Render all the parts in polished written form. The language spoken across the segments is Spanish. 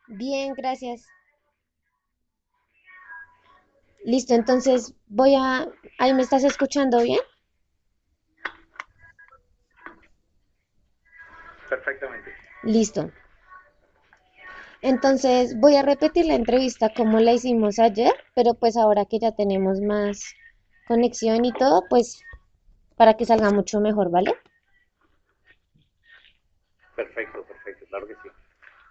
Bien, gracias. Listo, entonces voy a... ¿Ahí me estás escuchando bien? Perfectamente. Listo. Entonces voy a repetir la entrevista como la hicimos ayer, pero pues ahora que ya tenemos más conexión y todo, pues para que salga mucho mejor, ¿vale? Perfecto, perfecto, claro que sí.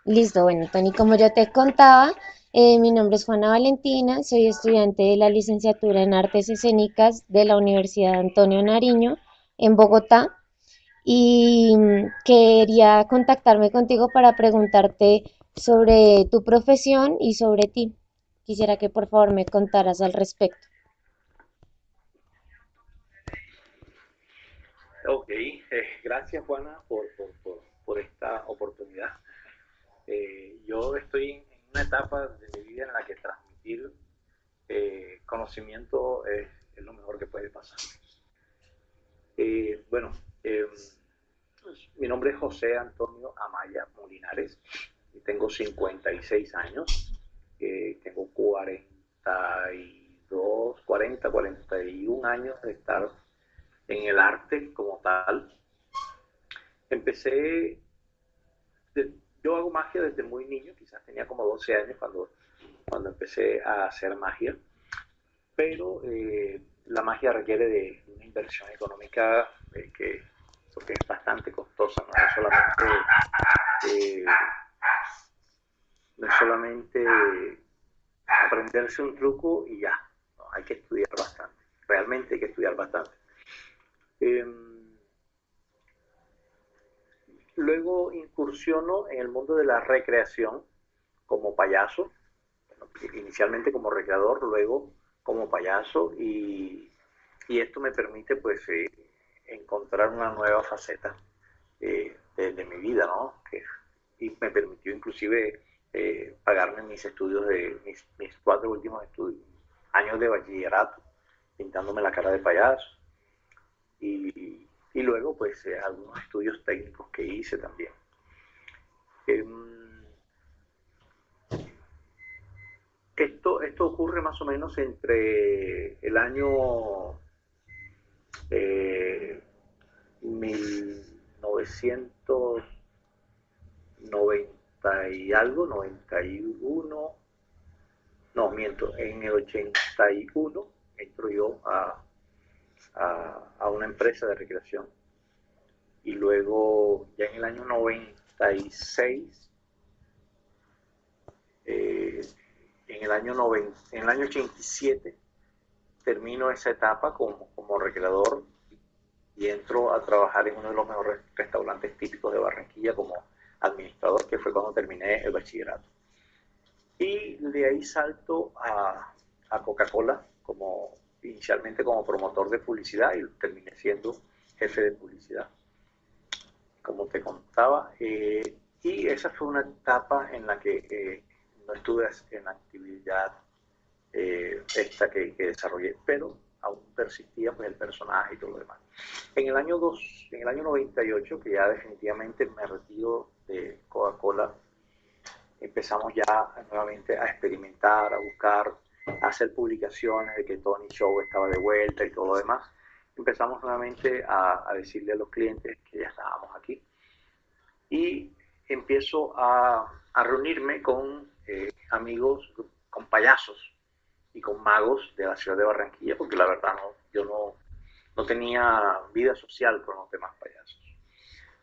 Listo, bueno, Tony, como yo te contaba, mi nombre es Juana Valentina, soy estudiante de la licenciatura en Artes Escénicas de la Universidad Antonio Nariño en Bogotá. Y quería contactarme contigo para preguntarte sobre tu profesión y sobre ti. Quisiera que por favor me contaras al respecto. Ok, gracias Juana por esta oportunidad. Yo estoy en una etapa de mi vida en la que transmitir conocimiento es lo mejor que puede pasar. Bueno, mi nombre es José Antonio Amaya Molinares y tengo 56 años. Tengo 41 años de estar en el arte como tal. Empecé, de, yo hago magia desde muy niño, quizás tenía como 12 años cuando empecé a hacer magia, pero la magia requiere de una inversión económica porque es bastante costosa, eh, no es solamente aprenderse un truco y ya, no, hay que estudiar bastante, realmente hay que estudiar bastante. Eh, Luego incursiono en el mundo de la recreación como payaso, bueno, inicialmente como recreador, luego como payaso y esto me permite pues encontrar una nueva faceta de mi vida, ¿no? Y me permitió inclusive pagarme mis estudios mis 4 últimos años de bachillerato, pintándome la cara de payaso y luego pues algunos estudios técnicos que hice también. Eh, esto ocurre más o menos entre el año 1990 y algo, 91, no, miento, en el 81 entro yo a una empresa de recreación y luego ya en el año 96, eh, en el año 87 termino esa etapa como recreador y entro a trabajar en uno de los mejores restaurantes típicos de Barranquilla como administrador, que fue cuando terminé el bachillerato. Y de ahí salto a Coca-Cola inicialmente como promotor de publicidad y terminé siendo jefe de publicidad, como te contaba. Y esa fue una etapa en la que no estuve en actividad esta que desarrollé, pero aún persistía pues el personaje y todo lo demás. En el año 98, que ya definitivamente me retiro de Coca-Cola, empezamos ya nuevamente a experimentar, a buscar, a hacer publicaciones de que Tony Show estaba de vuelta y todo lo demás. Empezamos nuevamente a decirle a los clientes que ya estábamos aquí y empiezo a reunirme con amigos, con payasos y con magos de la ciudad de Barranquilla, porque la verdad no tenía vida social con los demás payasos.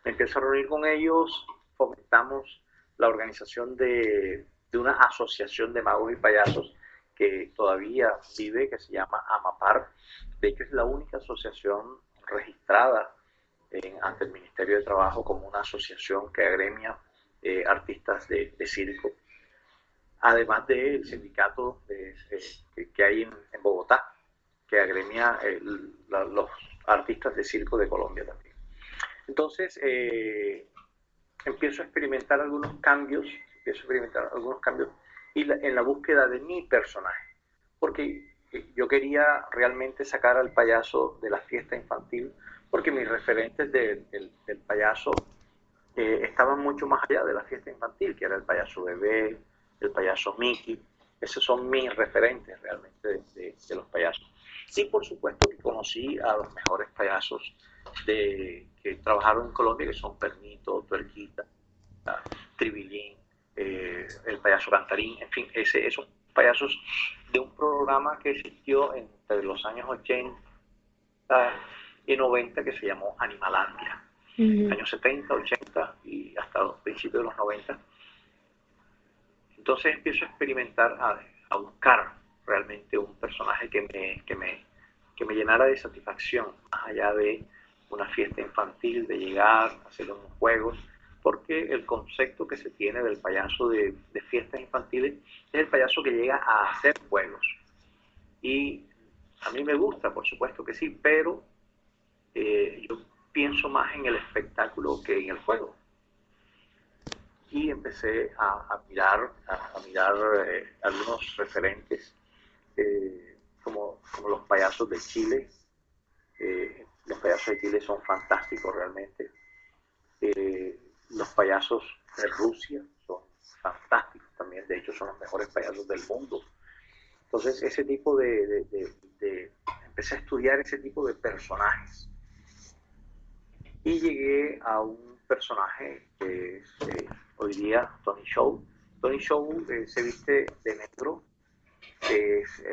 Me empiezo a reunir con ellos, fomentamos la organización de una asociación de magos y payasos que todavía vive, que se llama AMAPAR. De hecho, es la única asociación registrada ante el Ministerio de Trabajo como una asociación que agremia artistas de circo, además del sindicato que hay en Bogotá, que agremia los artistas de circo de Colombia también. Entonces, empiezo a experimentar algunos cambios en la búsqueda de mi personaje, porque yo quería realmente sacar al payaso de la fiesta infantil, porque mis referentes del payaso estaban mucho más allá de la fiesta infantil, que era el payaso bebé, el payaso Mickey. Esos son mis referentes realmente de los payasos. Sí, por supuesto que conocí a los mejores payasos que trabajaron en Colombia, que son Pernito, Tuerquita, Tribilín, el payaso Cantarín, en fin, esos payasos de un programa que existió entre los años 80 y 90 que se llamó Animalandia. Años 70, 80 y hasta los principios de los 90. Entonces empiezo a experimentar, a buscar realmente un personaje que me llenara de satisfacción, más allá de una fiesta infantil, de llegar, hacer unos juegos, porque el concepto que se tiene del payaso de fiestas infantiles es el payaso que llega a hacer juegos. Y a mí me gusta, por supuesto que sí, pero yo pienso más en el espectáculo que en el juego. Y empecé a mirar algunos referentes como los payasos de Chile. Los payasos de Chile son fantásticos realmente. Los payasos de Rusia son fantásticos también, de hecho son los mejores payasos del mundo. Entonces ese tipo empecé a estudiar ese tipo de personajes y llegué a un personaje que es hoy día Tony Show. Tony Show se viste de negro, que es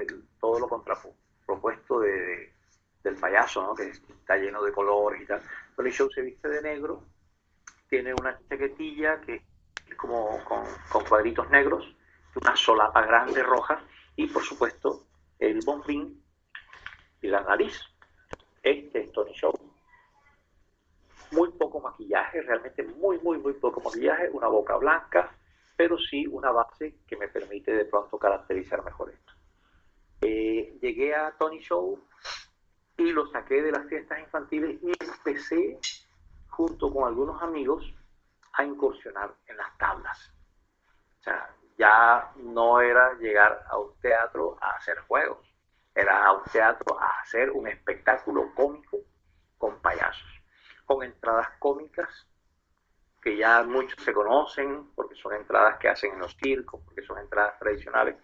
todo lo contrapuesto del payaso, ¿no? Que está lleno de colores y tal. Tony Show se viste de negro, tiene una chaquetilla que es como con cuadritos negros, una solapa grande roja y por supuesto el bombín y la nariz. Este es Tony Show. Muy poco maquillaje, realmente muy poco maquillaje, una boca blanca, pero sí una base que me permite de pronto caracterizar mejor esto. Llegué a Tony Show y lo saqué de las fiestas infantiles y empecé, junto con algunos amigos, a incursionar en las tablas. O sea, ya no era llegar a un teatro a hacer juegos, era a un teatro a hacer un espectáculo cómico con payasos, con entradas cómicas que ya muchos se conocen porque son entradas que hacen en los circos, porque son entradas tradicionales,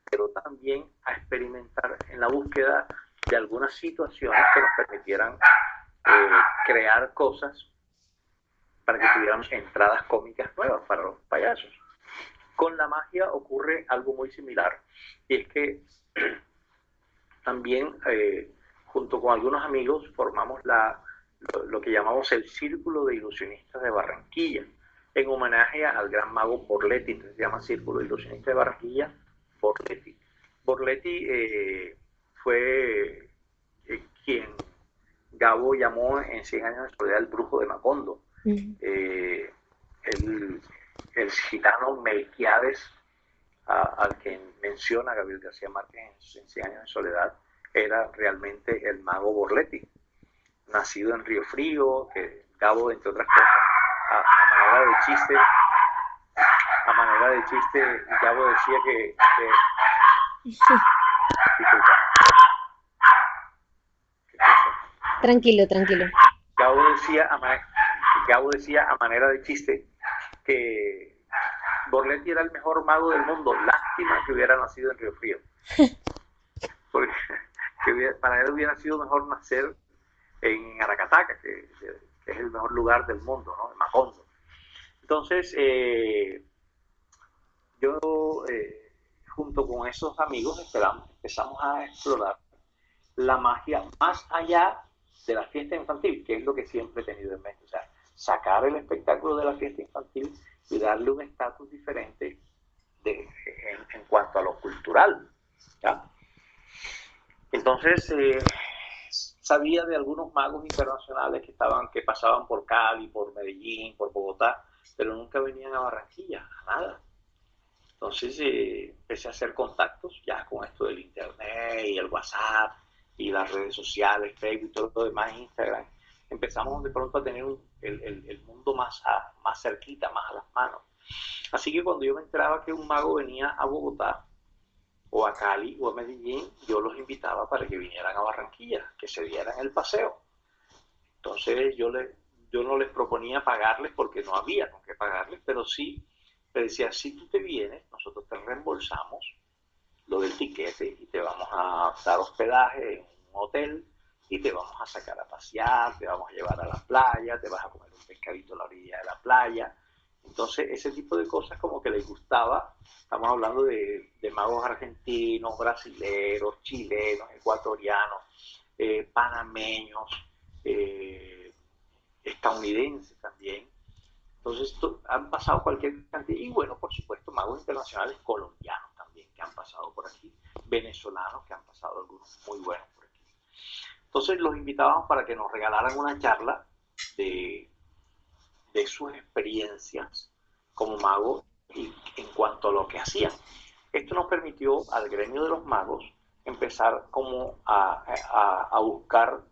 pero también a experimentar en la búsqueda de algunas situaciones que nos permitieran crear cosas para que tuviéramos entradas cómicas nuevas para los payasos. Con la magia ocurre algo muy similar, y es que también junto con algunos amigos formamos lo que llamamos el Círculo de Ilusionistas de Barranquilla, en homenaje al gran mago Borletti. Entonces se llama Círculo de Ilusionistas de Barranquilla Borletti. Borletti fue quien Gabo llamó en 100 años de soledad el brujo de Macondo. El gitano Melquiades, al que menciona Gabriel García Márquez en 100 años de soledad, era realmente el mago Borletti, nacido en Río Frío, que Gabo, entre otras cosas, a manera de chiste, Gabo decía que disculpa. Tranquilo, tranquilo. Gabo decía a manera de chiste que Borletti era el mejor mago del mundo, lástima que hubiera nacido en Río Frío. Porque para él hubiera sido mejor nacer en Aracataca, que es el mejor lugar del mundo, ¿no? En Macondo. Entonces, yo junto con esos amigos empezamos a explorar la magia más allá de la fiesta infantil, que es lo que siempre he tenido en mente. O sea, sacar el espectáculo de la fiesta infantil y darle un estatus diferente en cuanto a lo cultural, ¿ya? Entonces, sabía de algunos magos internacionales que pasaban por Cali, por Medellín, por Bogotá, pero nunca venían a Barranquilla, a nada. Entonces empecé a hacer contactos ya con esto del internet y el WhatsApp y las redes sociales, Facebook y todo lo demás, Instagram. Empezamos de pronto a tener el mundo más cerquita, más a las manos. Así que cuando yo me enteraba que un mago venía a Bogotá, o a Cali, o a Medellín, yo los invitaba para que vinieran a Barranquilla, que se dieran el paseo. Entonces yo les yo no les proponía pagarles porque no había con qué pagarles, pero sí les decía, si tú te vienes, nosotros te reembolsamos lo del tiquete y te vamos a dar hospedaje en un hotel y te vamos a sacar a pasear, te vamos a llevar a la playa, te vas a comer un pescadito a la orilla de la playa. Entonces, ese tipo de cosas como que les gustaba. Estamos hablando de magos argentinos, brasileños, chilenos, ecuatorianos, panameños, eh, estadounidenses también. Entonces, han pasado cualquier cantidad. Y bueno, por supuesto, magos internacionales colombianos también que han pasado por aquí, venezolanos que han pasado algunos muy buenos por aquí. Entonces, los invitábamos para que nos regalaran una charla de, de sus experiencias como magos y en cuanto a lo que hacían. Esto nos permitió al gremio de los magos empezar como a buscar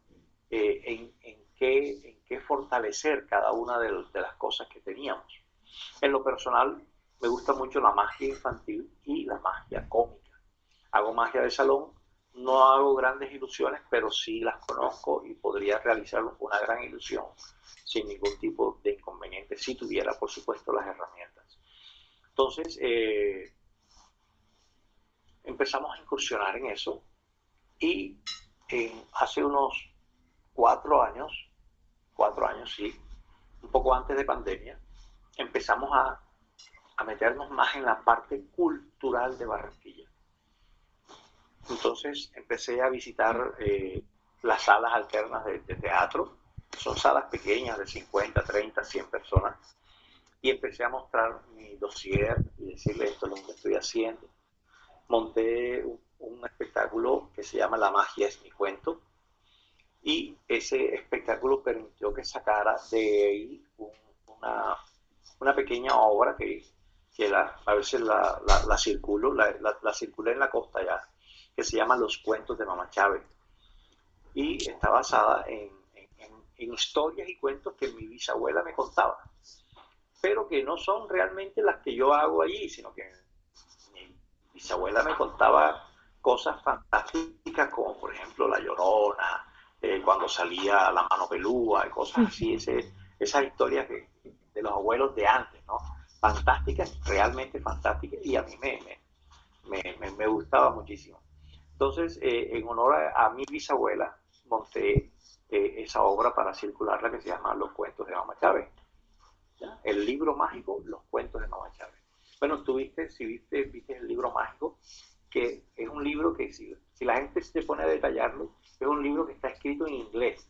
en qué fortalecer cada una de las cosas que teníamos. En lo personal, me gusta mucho la magia infantil y la magia cómica. Hago magia de salón, no hago grandes ilusiones, pero sí las conozco y podría realizar una gran ilusión sin ningún tipo de inconveniente, si tuviera, por supuesto, las herramientas. Entonces, empezamos a incursionar en eso y hace unos 4 años, 4 años sí, un poco antes de pandemia, empezamos a meternos más en la parte cultural de Barranquilla. Entonces empecé a visitar las salas alternas de teatro, son salas pequeñas de 50, 30, 100 personas, y empecé a mostrar mi dossier y decirle esto es lo que estoy haciendo. Monté un espectáculo que se llama La magia es mi cuento, y ese espectáculo permitió que sacara de ahí una pequeña obra que a veces la circulo, la circulé en la costa ya, que se llama Los cuentos de Mamá Chávez. Y está basada en historias y cuentos que mi bisabuela me contaba, pero que no son realmente las que yo hago allí, sino que mi bisabuela me contaba cosas fantásticas como por ejemplo La Llorona, cuando salía La Mano Pelúa y cosas así, esas historias de los abuelos de antes, ¿no? Fantásticas, realmente fantásticas, y a mí me gustaba muchísimo. Entonces, en honor a mi bisabuela, monté esa obra para circularla que se llama Los cuentos de Mamá Chávez. ¿Ya? El libro mágico, Los cuentos de Mamá Chávez. Bueno, tú viste, si viste el libro mágico, que es un libro que si la gente se pone a detallarlo, es un libro que está escrito en inglés,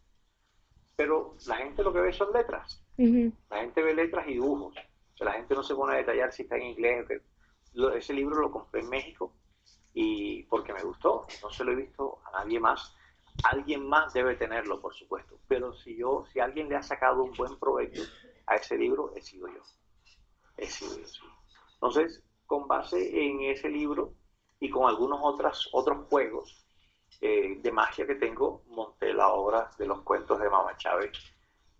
pero la gente lo que ve son letras. Ujú. La gente ve letras y dibujos. O sea, la gente no se pone a detallar si está en inglés. Ese libro lo compré en México y porque me gustó, no se lo he visto a nadie más. Alguien más debe tenerlo, por supuesto, pero si alguien le ha sacado un buen provecho a ese libro, he sido yo. He sido yo, sí. Entonces, con base en ese libro y con algunos otros juegos de magia que tengo, monté la obra de los cuentos de Mamá Chávez,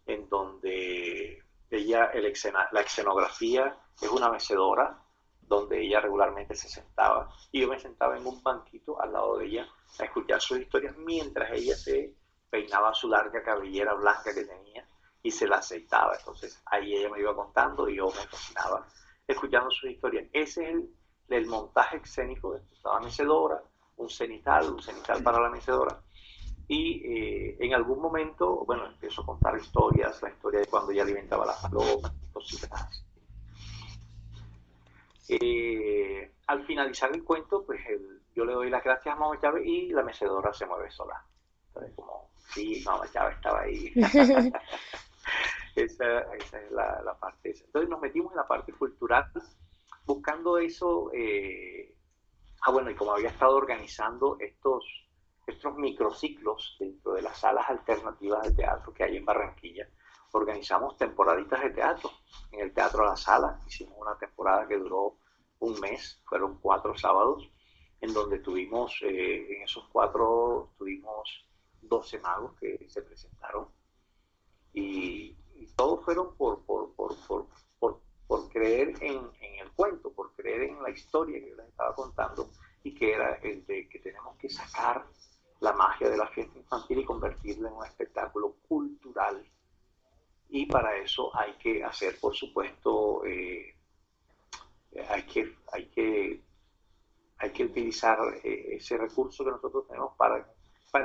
en donde la escenografía es una mecedora donde ella regularmente se sentaba y yo me sentaba en un banquito al lado de ella a escuchar sus historias mientras ella se peinaba su larga cabellera blanca que tenía y se la aceitaba. Entonces ahí ella me iba contando y yo me fascinaba escuchando sus historias. Ese es el montaje escénico de esta mecedora, un cenital para la mecedora. Y en algún momento, bueno, empiezo a contar historias, la historia de cuando ella alimentaba las palomas, cositas así. Al finalizar el cuento, pues yo le doy las gracias a Mamá Chávez y la mecedora se mueve sola. Entonces, como, sí, Mamá Chávez estaba ahí. Esa es la parte esa. Entonces nos metimos en la parte cultural, buscando eso. Bueno, y como había estado organizando estos microciclos dentro de las salas alternativas de teatro que hay en Barranquilla, organizamos temporaditas de teatro. En el Teatro La Sala hicimos una temporada que duró un mes, fueron 4 sábados, en donde en esos 4 tuvimos 12 magos que se presentaron y todos fueron por creer en el cuento, por creer en la historia que yo les estaba contando y que era el de que tenemos que sacar la magia de la fiesta infantil y convertirla en un espectáculo cultural Y para eso hay que hacer, por supuesto, hay que, hay que, hay que utilizar ese recurso que nosotros tenemos para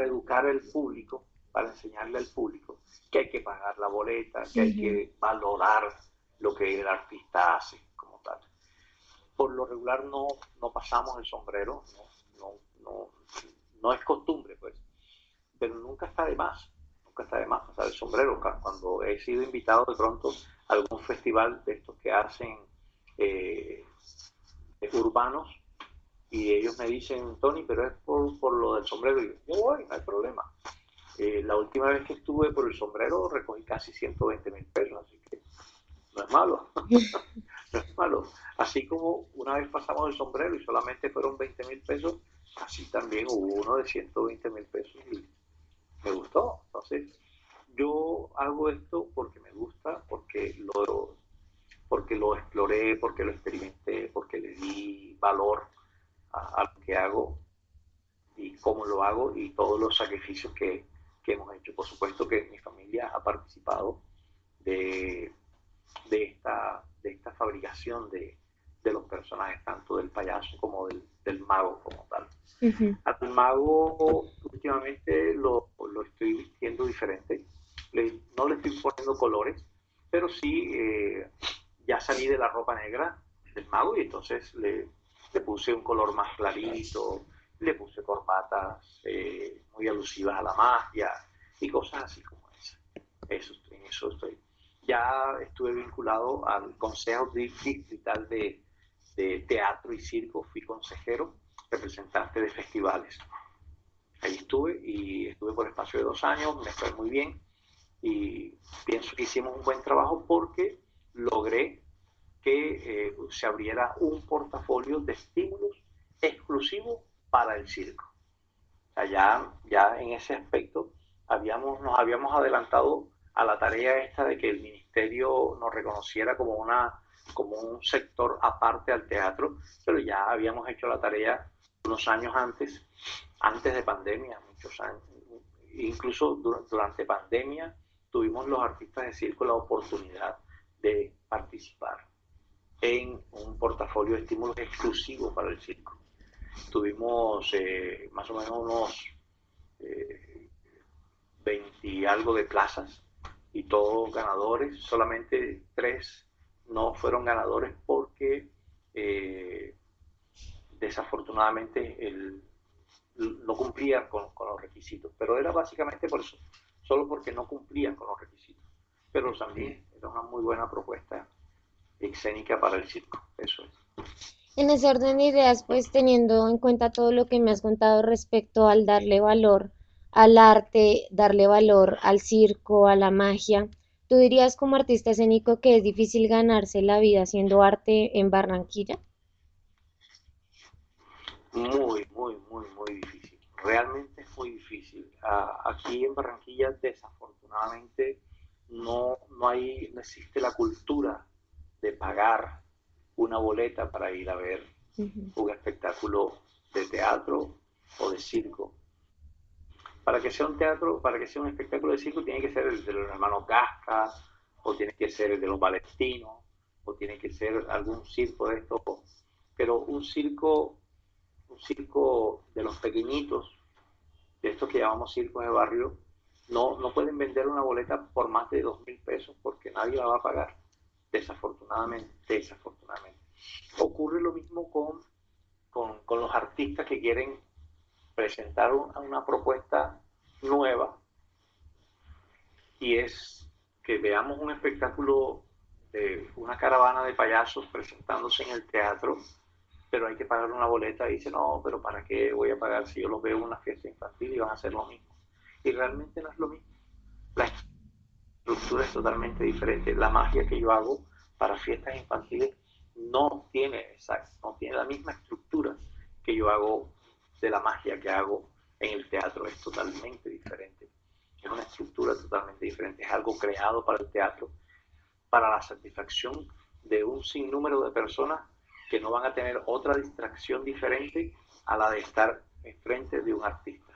educar al público, para enseñarle al público que hay que pagar la boleta, que hay Ujú, que valorar lo que el artista hace como tal. Por lo regular no pasamos el sombrero, no, no es costumbre, pues, pero nunca está de más, nunca está de más pasar el sombrero. Cuando he sido invitado de pronto a algún festival de estos que hacen eh, urbanos, y ellos me dicen, Tony, pero es por lo del sombrero. Y yo voy, no hay problema. La última vez que estuve por el sombrero recogí casi 120.000 pesos, así que no es malo, no es malo. Así como una vez pasamos el sombrero y solamente fueron 20.000 pesos, así también hubo uno de 120.000 pesos y me gustó. Entonces, yo hago esto porque me gusta, porque lo exploré, porque lo experimenté, porque le di valor a lo que hago y cómo lo hago y todos los sacrificios que hemos hecho. Por supuesto que mi familia ha participado de, de esta fabricación de los personajes, tanto del payaso como del mago como tal. ujú. Al mago últimamente lo estoy vistiendo diferente, no le estoy poniendo colores, pero sí ya salí de la ropa negra del mago y entonces le puse un color más clarito, le puse corbatas muy alusivas a la magia y cosas así como esa. En eso estoy. Ya estuve vinculado al Consejo Distrital de Teatro y Circo, fui consejero, representante de festivales. Ahí estuve y estuve por espacio de 2 años, me fue muy bien y pienso que hicimos un buen trabajo porque logré que se abriera un portafolio de estímulos exclusivos para el circo. O sea, ya en ese aspecto nos habíamos adelantado a la tarea esta de que el ministerio nos reconociera como un sector aparte al teatro, pero ya habíamos hecho la tarea unos años antes de pandemia, muchos años. Incluso durante pandemia tuvimos los artistas de circo la oportunidad de participar en un portafolio de estímulos exclusivo para el circo. Tuvimos más o menos unos 20 y algo de plazas y todos ganadores, solamente 3 no fueron ganadores porque desafortunadamente no cumplían con los requisitos, pero era básicamente por eso, solo porque no cumplían con los requisitos, pero también era una muy buena propuesta escénica para el circo, eso es. En ese orden de ideas, pues teniendo en cuenta todo lo que me has contado respecto al darle valor al arte, darle valor al circo, a la magia, ¿tú dirías como artista escénico que es difícil ganarse la vida haciendo arte en Barranquilla? Muy difícil. Realmente es muy difícil. Aquí en Barranquilla, desafortunadamente, no existe la cultura de pagar una boleta para ir a ver Ujú. un espectáculo de teatro o de circo. Para que sea un teatro, para que sea un espectáculo de circo, tiene que ser el de los hermanos Gasca, o tiene que ser el de los Valentinos, o tiene que ser algún circo de estos. Pero un circo de los pequeñitos, de estos que llamamos circos de barrio, no pueden vender una boleta por más de 2.000 pesos porque nadie la va a pagar, desafortunadamente. Ocurre lo mismo con los artistas que quieren presentar una propuesta nueva y es que veamos un espectáculo de una caravana de payasos presentándose en el teatro, pero hay que pagar una boleta y dice, no, pero ¿para qué voy a pagar si yo los veo en una fiesta infantil y van a hacer lo mismo? Y realmente no es lo mismo. La estructura es totalmente diferente. La magia que yo hago para fiestas infantiles no tiene la misma estructura que yo hago de la magia que hago en el teatro. Es totalmente diferente. Es una estructura totalmente diferente. Es algo creado para el teatro, para la satisfacción de un sinnúmero de personas que no van a tener otra distracción diferente a la de estar enfrente de un artista.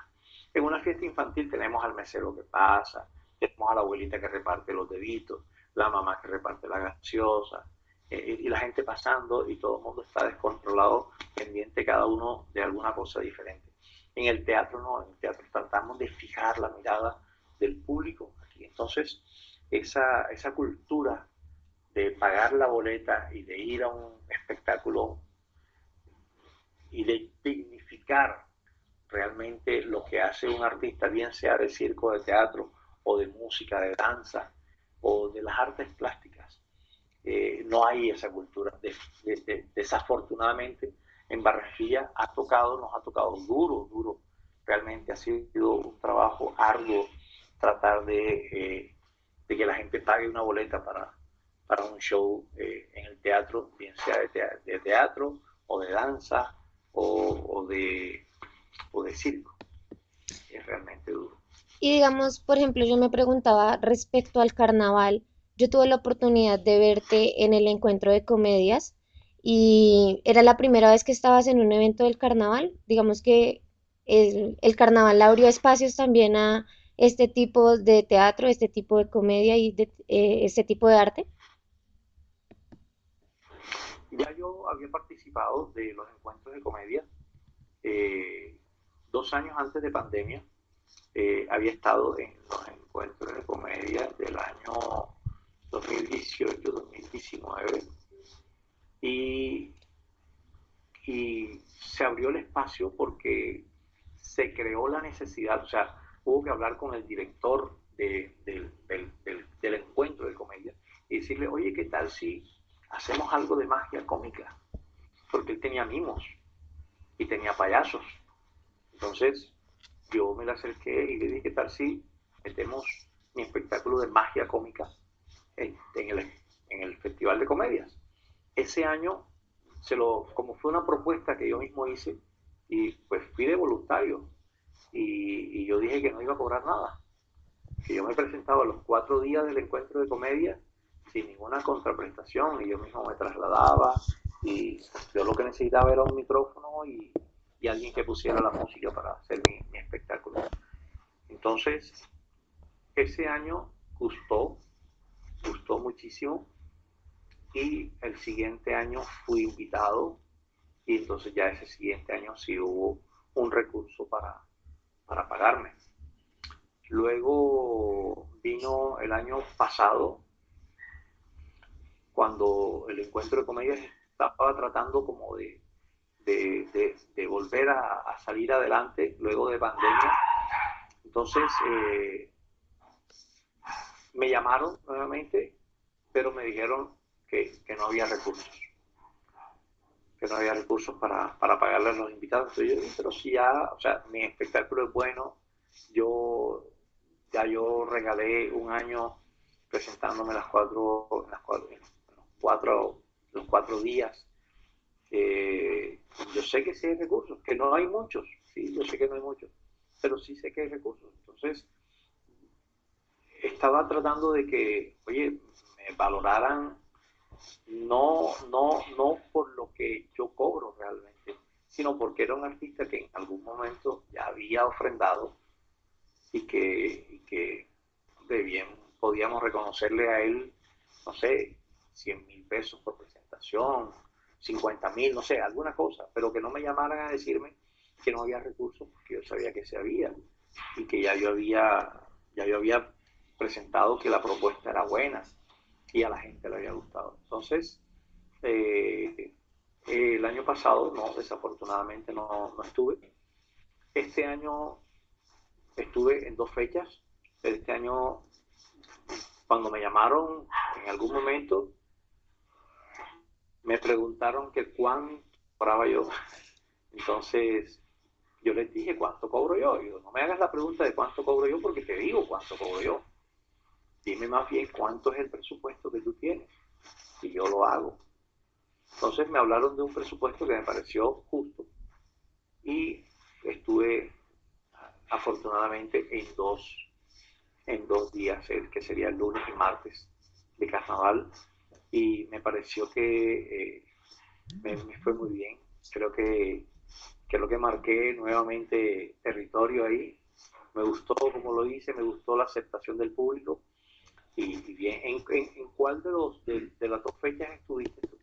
En una fiesta infantil tenemos al mesero que pasa, tenemos a la abuelita que reparte los deditos, la mamá que reparte la gaseosa, y la gente pasando y todo el mundo está descontrolado, pendiente cada uno de alguna cosa diferente. En el teatro no, en el teatro tratamos de fijar la mirada del público aquí. Entonces, esa cultura de pagar la boleta y de ir a un espectáculo y de dignificar realmente lo que hace un artista, bien sea de circo, de teatro o de música, de danza o de las artes plásticas. No hay esa cultura. Desafortunadamente, en Barranquilla nos ha tocado duro, duro. Realmente ha sido un trabajo arduo tratar de que la gente pague una boleta para un show en el teatro, bien sea de teatro o de danza o o de circo. Es realmente duro. Y digamos, por ejemplo, yo me preguntaba respecto al carnaval. Yo tuve la oportunidad de verte en el encuentro de comedias y era la primera vez que estabas en un evento del carnaval. Digamos que el carnaval abrió espacios también a este tipo de teatro, este tipo de comedia y este tipo de arte. Ya yo había participado de los encuentros de comedia eh, 2 años antes de pandemia. Había estado en los encuentros de comedia del año 2018-2019 y, y se abrió el espacio porque se creó la necesidad, o sea, hubo que hablar con el director del encuentro de comedia y decirle, oye, ¿qué tal si hacemos algo de magia cómica? Porque él tenía mimos y tenía payasos. Entonces yo me le acerqué y le dije, ¿qué tal si metemos mi espectáculo de magia cómica en el Festival de Comedias? Ese año, como fue una propuesta que yo mismo hice, y pues fui de voluntario, y yo dije que no iba a cobrar nada, que yo me presentaba los 4 días del encuentro de comedia sin ninguna contraprestación, y yo mismo me trasladaba, y yo lo que necesitaba era un micrófono y alguien que pusiera la música para hacer mi espectáculo. Entonces, ese año gustó muchísimo, y el siguiente año fui invitado, y entonces ya ese siguiente año sí hubo un recurso para pagarme. Luego vino el año pasado, cuando el encuentro de comedias estaba tratando como de volver a salir adelante luego de pandemia. Entonces me llamaron nuevamente, pero me dijeron que no había recursos, que no había recursos para pagarle a los invitados. Entonces yo dije, pero si ya, o sea, mi espectáculo es bueno, yo yo regalé un año presentándome los 4 días. Yo sé que sí hay recursos, que no hay muchos, sí, yo sé que no hay muchos, pero sí sé que hay recursos. Entonces, estaba tratando de que, oye, me valoraran no por lo que yo cobro realmente, sino porque era un artista que en algún momento ya había ofrendado y que de bien podíamos reconocerle a él, no sé, 100.000 pesos por presentación, 50.000, no sé, alguna cosa, pero que no me llamaran a decirme que no había recursos, porque yo sabía que se había, y que ya yo había presentado que la propuesta era buena y a la gente le había gustado. Entonces, el año pasado, no, desafortunadamente no estuve. Este año estuve en 2 fechas. Este año, cuando me llamaron en algún momento, me preguntaron que cuánto cobraba yo. Entonces, yo les dije cuánto cobro yo. Y digo, no me hagas la pregunta de cuánto cobro yo porque te digo cuánto cobro yo. Dime más bien cuánto es el presupuesto que tú tienes y yo lo hago. Entonces me hablaron de un presupuesto que me pareció justo y estuve afortunadamente en dos días, que sería el lunes y martes de carnaval, y me pareció que me fue muy bien. Creo que lo que marqué nuevamente territorio ahí, me gustó como lo hice, me gustó la aceptación del público. Y bien, ¿en cuál de las dos fechas estuviste tú?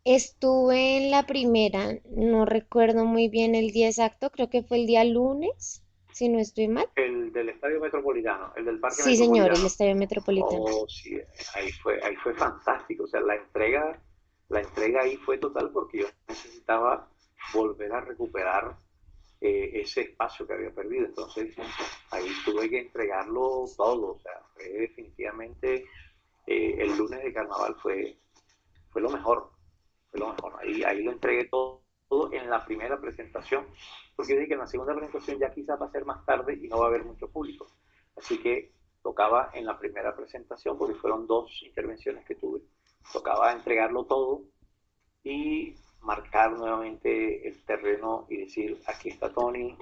Estuve en la primera, no recuerdo muy bien el día exacto, creo que fue el día lunes, si no estoy mal. El del Estadio Metropolitano, el del Parque Sí, señor, el Metropolitano. Estadio Metropolitano. Oh, sí, ahí fue fantástico. O sea, la entrega ahí fue total porque yo necesitaba volver a recuperar ese espacio que había perdido. Entonces, ahí tuve que entregarlo todo. O sea, fue definitivamente el lunes de carnaval fue lo mejor. Fue lo mejor. Ahí lo entregué todo en la primera presentación. Porque yo dije que en la segunda presentación ya quizás va a ser más tarde y no va a haber mucho público. Así que tocaba en la primera presentación, porque fueron dos intervenciones que tuve. Tocaba entregarlo todo y marcar nuevamente el terreno y decir, aquí está Tony,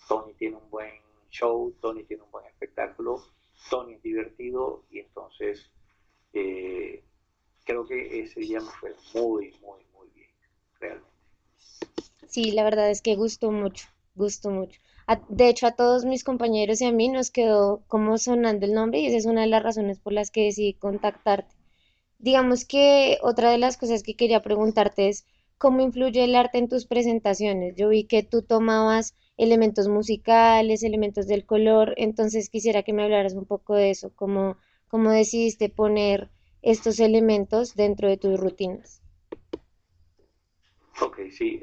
Tony tiene un buen show, Tony tiene un buen espectáculo, Tony es divertido y entonces eh, creo que ese día me fue muy bien, realmente. Sí, la verdad es que gustó mucho, gustó mucho. De hecho, a todos mis compañeros y a mí nos quedó como sonando el nombre y esa es una de las razones por las que decidí contactarte. Digamos que otra de las cosas que quería preguntarte es cómo influye el arte en tus presentaciones. Yo vi que tú tomabas elementos musicales, elementos del color, entonces quisiera que me hablaras un poco de eso, cómo decidiste poner estos elementos dentro de tus rutinas. Ok, sí,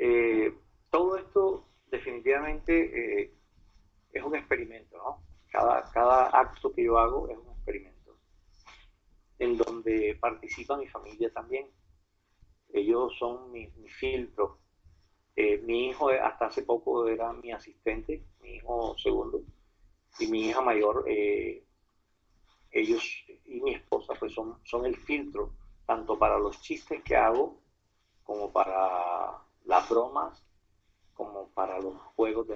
todo esto definitivamente es un experimento, ¿no? Cada acto que yo hago es un experimento, en donde participa mi familia también. Ellos son mi filtro. Mi hijo hasta hace poco era mi asistente, mi hijo segundo, y mi hija mayor, ellos y mi esposa pues son el filtro, tanto para los chistes que hago, como para las bromas, como para los juegos de